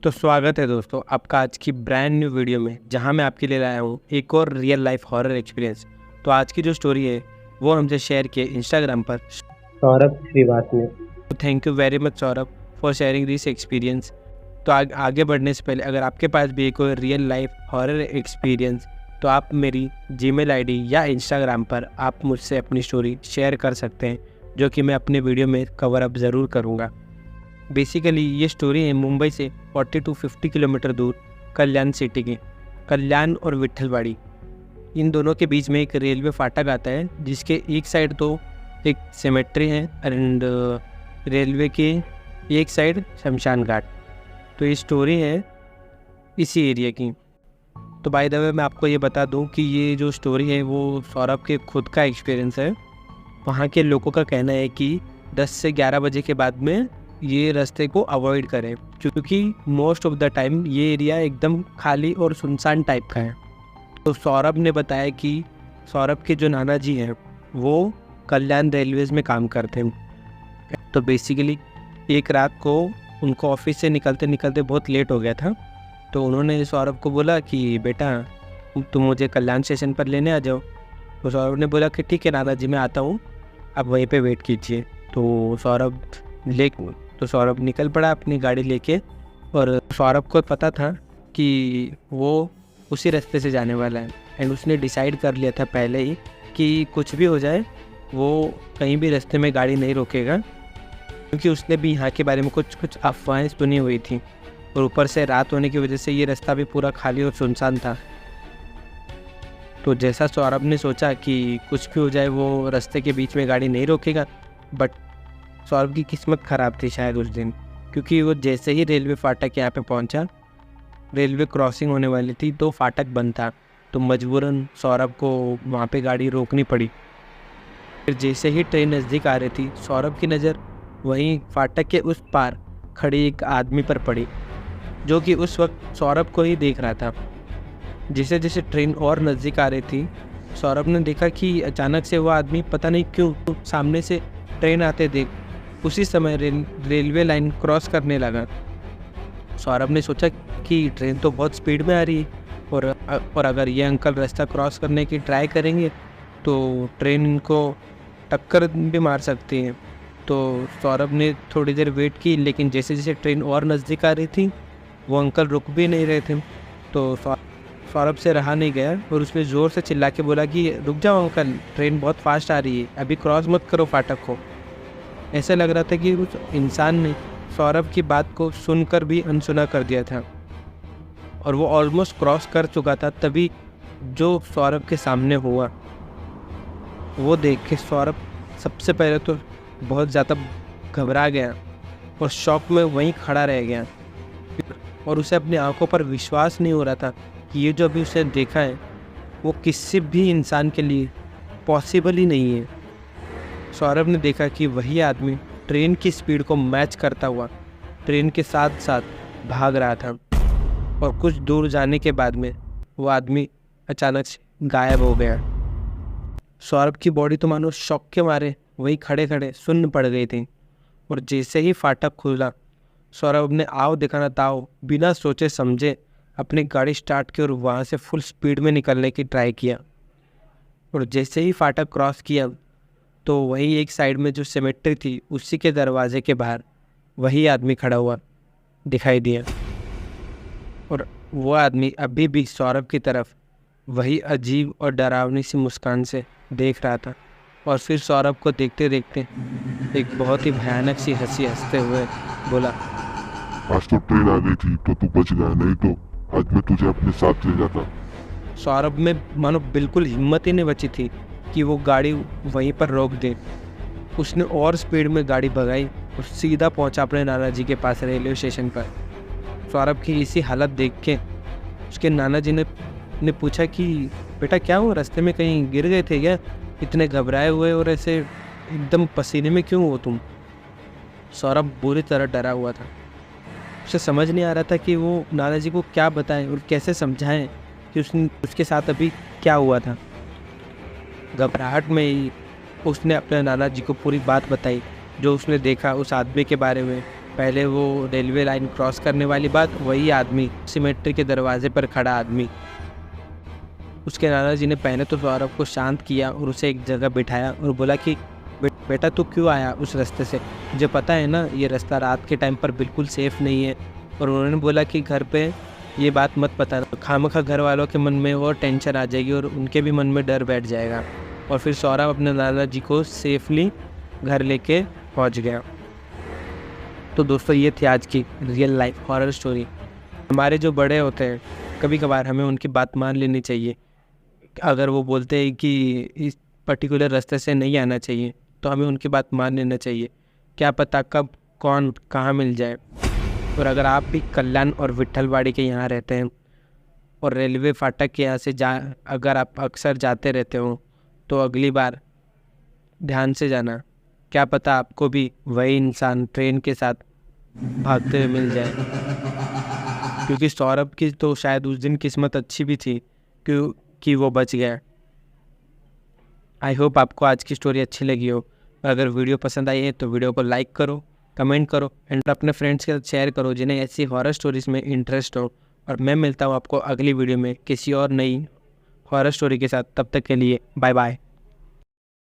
तो स्वागत है दोस्तों आपका आज की ब्रांड न्यू वीडियो में, जहां मैं आपके लिए लाया हूं एक और रियल लाइफ हॉरर एक्सपीरियंस। तो आज की जो स्टोरी है वो हमसे शेयर किए इंस्टाग्राम पर सौरभ श्रीवास ने। Thank you very much Saurabh for sharing this experience. तो आगे बढ़ने से पहले अगर आपके पास भी कोई रियल लाइफ हॉरर एक्सपीरियंस तो आप मेरी जीमेल आईडी या इंस्टाग्राम पर आप मुझसे अपनी स्टोरी शेयर कर सकते हैं, जो कि मैं अपने वीडियो में कवर अप ज़रूर करूँगा। बेसिकली ये स्टोरी है मुंबई से 40 to 50 किलोमीटर दूर कल्याण सिटी की। कल्याण और विट्ठलवाड़ी इन दोनों के बीच में एक रेलवे फाटक आता है, जिसके एक साइड तो एक सेमेट्री है एंड रेलवे के एक साइड शमशान घाट। तो ये स्टोरी है इसी एरिया की। तो बाय द वे मैं आपको ये बता दूं कि ये जो स्टोरी है वो सौरभ के खुद का एक्सपीरियंस है। वहाँ के लोगों का कहना है कि 10 से 11 बजे के बाद में ये रास्ते को अवॉइड करें, क्योंकि मोस्ट ऑफ द टाइम ये एरिया एकदम खाली और सुनसान टाइप का है। तो सौरभ ने बताया कि सौरभ के जो नाना जी हैं वो कल्याण रेलवेज में काम करते हैं। तो बेसिकली एक रात को उनको ऑफिस से निकलते निकलते बहुत लेट हो गया था। तो उन्होंने सौरभ को बोला कि बेटा तुम मुझे कल्याण स्टेशन पर लेने आ जाओ। तो सौरभ ने बोला कि ठीक है नाना जी मैं आता हूँ, आप वहीं पे वेट कीजिए। तो सौरभ निकल पड़ा अपनी गाड़ी लेके, और सौरभ को पता था कि वो उसी रास्ते से जाने वाला है एंड उसने डिसाइड कर लिया था पहले ही कि कुछ भी हो जाए वो कहीं भी रास्ते में गाड़ी नहीं रोकेगा, क्योंकि उसने भी यहाँ के बारे में कुछ अफवाहें सुनी हुई थी और ऊपर से रात होने की वजह से ये रास्ता भी पूरा खाली और सुनसान था। तो जैसा सौरभ ने सोचा कि कुछ भी हो जाए वो रास्ते के बीच में गाड़ी नहीं रोकेगा, बट सौरभ की किस्मत ख़राब थी शायद उस दिन, क्योंकि वो जैसे ही रेलवे फाटक यहाँ पे पहुँचा, रेलवे क्रॉसिंग होने वाली थी तो फाटक बंद था। तो मजबूरन सौरभ को वहाँ पे गाड़ी रोकनी पड़ी। फिर जैसे ही ट्रेन नज़दीक आ रही थी, सौरभ की नज़र वहीं फाटक के उस पार खड़ी एक आदमी पर पड़ी, जो कि उस वक्त सौरभ को ही देख रहा था। जैसे जैसे ट्रेन और नज़दीक आ रही थी, सौरभ ने देखा कि अचानक से वो आदमी पता नहीं क्यों सामने से ट्रेन आते देख उसी समय रेलवे लाइन क्रॉस करने लगा। सौरभ ने सोचा कि ट्रेन तो बहुत स्पीड में आ रही है और अगर ये अंकल रास्ता क्रॉस करने की ट्राई करेंगे तो ट्रेन इनको टक्कर भी मार सकती है। तो सौरभ ने थोड़ी देर वेट की, लेकिन जैसे जैसे ट्रेन और नज़दीक आ रही थी वो अंकल रुक भी नहीं रहे थे। तो सौरभ से रहा नहीं गया और उसने ज़ोर से चिल्ला के बोला कि रुक जाओ अंकल, ट्रेन बहुत फास्ट आ रही है, अभी क्रॉस मत करो फाटक को। ऐसा लग रहा था कि उस इंसान ने सौरभ की बात को सुनकर भी अनसुना कर दिया था और वो ऑलमोस्ट क्रॉस कर चुका था। तभी जो सौरभ के सामने हुआ वो देख के सौरभ सबसे पहले तो बहुत ज़्यादा घबरा गया और शॉक में वहीं खड़ा रह गया, और उसे अपनी आंखों पर विश्वास नहीं हो रहा था कि ये जो अभी उसे देखा है वो किसी भी इंसान के लिए पॉसिबल ही नहीं है। सौरभ ने देखा कि वही आदमी ट्रेन की स्पीड को मैच करता हुआ ट्रेन के साथ साथ भाग रहा था, और कुछ दूर जाने के बाद में वो आदमी अचानक से गायब हो गया। सौरभ की बॉडी तो मानो शॉक के मारे वहीं खड़े खड़े सुन्न पड़ गई थी, और जैसे ही फाटक खुला सौरभ ने आओ दिखाना ताओ बिना सोचे समझे अपनी गाड़ी स्टार्ट की और वहाँ से फुल स्पीड में निकलने की ट्राई किया। और जैसे ही फाटक क्रॉस किया तो वही एक साइड में जो सेमेट्री थी उसी के दरवाजे के बाहर वही आदमी खड़ा हुआ दिखाई दिया, और वो आदमी अभी भी सौरभ की तरफ वही अजीब और डरावनी सी मुस्कान से देख रहा था। और फिर सौरभ को देखते देखते एक बहुत ही भयानक सी हंसी हंसते हुए बोला, आज तो ट्रेन आ गई थी तो तू बच गया, नहीं तो आज मैं तुझे अपने साथ ले जाता। सौरभ में मानो बिल्कुल हिम्मत ही नहीं बची थी कि वो गाड़ी वहीं पर रोक दे। उसने और स्पीड में गाड़ी भगाई और सीधा पहुंचा अपने नाना जी के पास रेलवे स्टेशन पर। सौरभ की इसी हालत देख के उसके नाना जी ने पूछा कि बेटा क्या हुआ, रास्ते में कहीं गिर गए थे क्या, इतने घबराए हुए और ऐसे एकदम पसीने में क्यों हो तुम। सौरभ बुरी तरह डरा हुआ था। उसे समझ नहीं आ रहा था कि वो नाना जी को क्या बताएं और कैसे समझाएं कि उसके साथ अभी क्या हुआ था। घबराहट में ही उसने अपने नाना जी को पूरी बात बताई, जो उसने देखा उस आदमी के बारे में पहले वो रेलवे लाइन क्रॉस करने वाली बात, वही आदमी सिमेट्री के दरवाजे पर खड़ा आदमी। उसके नाना जी ने पहले तो सौरभ को शांत किया और उसे एक जगह बिठाया और बोला कि बेटा तू क्यों आया उस रास्ते से, मुझे पता है ना ये रास्ता रात के टाइम पर बिल्कुल सेफ़ नहीं है। और उन्होंने बोला कि घर पे ये बात मत बताना, खामखा घर वालों के मन में और टेंशन आ जाएगी और उनके भी मन में डर बैठ जाएगा। और फिर सौरभ अपने नाना जी को सेफली घर लेके पहुंच गया। तो दोस्तों ये थी आज की रियल लाइफ हॉरर स्टोरी। हमारे जो बड़े होते हैं कभी कभार हमें उनकी बात मान लेनी चाहिए। अगर वो बोलते हैं कि इस पर्टिकुलर रास्ते से नहीं आना चाहिए तो हमें उनकी बात मान लेना चाहिए। क्या पता कब कौन कहाँ मिल जाए। और अगर आप भी कल्याण और विट्ठलवाड़ी के यहाँ रहते हैं और रेलवे फाटक के यहाँ से अगर आप अक्सर जाते रहते हो तो अगली बार ध्यान से जाना, क्या पता आपको भी वही इंसान ट्रेन के साथ भागते हुए मिल जाए। क्योंकि सौरभ की तो शायद उस दिन किस्मत अच्छी भी थी कि वो बच गया। आई होप आपको आज की स्टोरी अच्छी लगी हो। अगर वीडियो पसंद आई है तो वीडियो को लाइक करो, कमेंट करो एंड अपने फ्रेंड्स के साथ शेयर करो जिन्हें ऐसी हॉरर स्टोरीज़ में इंटरेस्ट हो। और मैं मिलता हूँ आपको अगली वीडियो में किसी और नई हॉरर स्टोरी के साथ। तब तक के लिए बाय बाय।